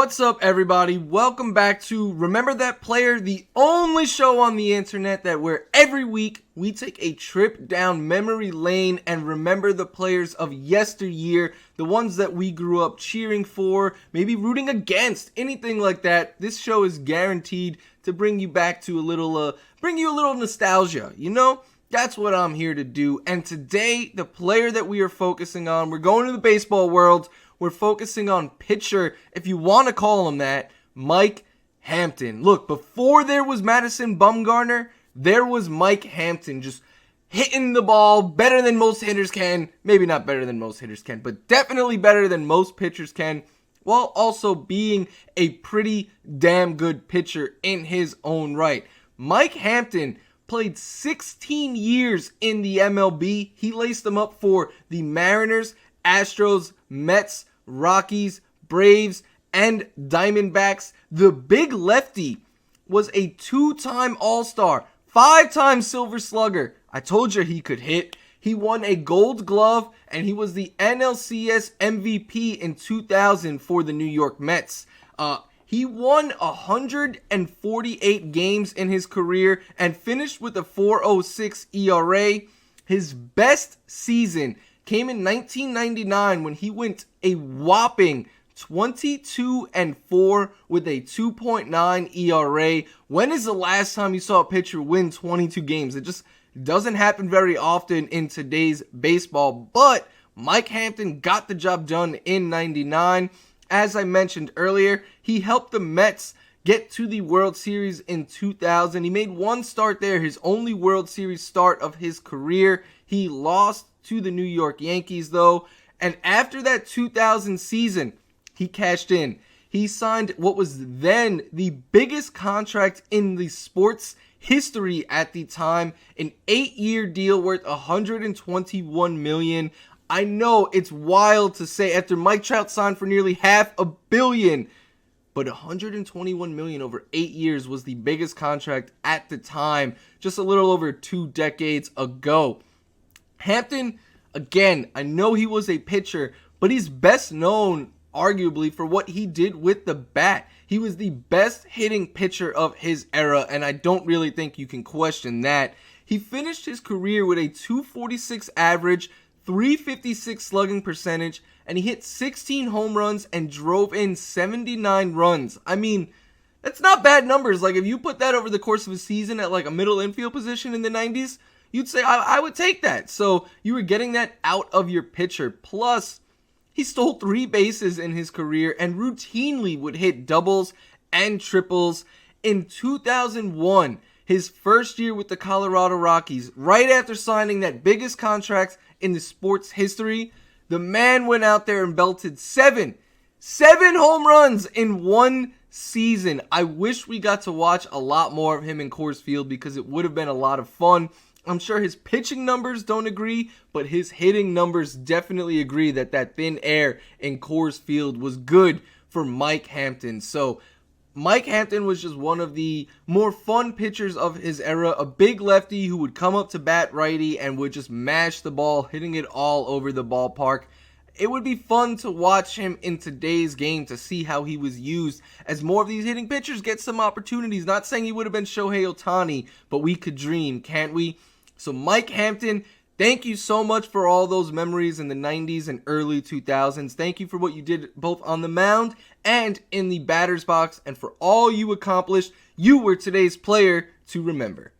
What's up, everybody? Welcome back to Remember That Player, the only show on the internet where every week we take a trip down memory lane and remember the players of yesteryear, the ones that we grew up cheering for, maybe rooting against, anything like that. This show is guaranteed to bring you back to a little nostalgia, you know? That's what I'm here to do. And today, the player that we are focusing on, we're going to the baseball world. We're focusing on pitcher, if you want to call him that, Mike Hampton. Look, before there was Madison Bumgarner, there was Mike Hampton just hitting the ball better than most hitters can. Maybe not better than most hitters can, but definitely better than most pitchers can, while also being a pretty damn good pitcher in his own right. Mike Hampton played 16 years in the MLB. He laced them up for the Mariners, Astros, Mets, Rockies, Braves, and Diamondbacks. The big lefty was a two-time All-Star, five-time Silver Slugger. I told you he could hit. He won a Gold Glove, and he was the NLCS MVP in 2000 for the New York Mets. He won 148 games in his career and finished with a 4.06 ERA. His best season came in 1999 when he went a whopping 22-4 with a 2.9 ERA. When is the last time you saw a pitcher win 22 games? It just doesn't happen very often in today's baseball, but Mike Hampton got the job done in 99. As I mentioned earlier, he helped the Mets get to the World Series in 2000. He made one start there, his only World Series start of his career. He lost to the New York Yankees, though, and after that 2000 season, he cashed in. He signed what was then the biggest contract in the sports history at the time, an 8-year deal worth $121 million. I know it's wild to say after Mike Trout signed for nearly $500 million, but $121 million over 8 years was the biggest contract at the time, just a little over 2 decades ago. Hampton, again, I know he was a pitcher, but he's best known, arguably, for what he did with the bat. He was the best hitting pitcher of his era, and I don't really think you can question that. He finished his career with a 246 average, 356 slugging percentage, and he hit 16 home runs and drove in 79 runs. I mean, that's not bad numbers. Like, if you put that over the course of a season at like a middle infield position in the 90s, you'd say, I would take that. So you were getting that out of your pitcher. Plus, he stole 3 bases in his career and routinely would hit doubles and triples. In 2001, his first year with the Colorado Rockies, right after signing that biggest contract in the sports history, the man went out there and belted 7 home runs in one season. I wish we got to watch a lot more of him in Coors Field because it would have been a lot of fun. I'm sure his pitching numbers don't agree, but his hitting numbers definitely agree that thin air in Coors Field was good for Mike Hampton. So Mike Hampton was just one of the more fun pitchers of his era, a big lefty who would come up to bat righty and would just mash the ball, hitting it all over the ballpark. It would be fun to watch him in today's game to see how he was used as more of these hitting pitchers get some opportunities. Not saying he would have been Shohei Ohtani, but we could dream, can't we? So Mike Hampton, thank you so much for all those memories in the 90s and early 2000s. Thank you for what you did both on the mound and in the batter's box. And for all you accomplished, you were today's player to remember.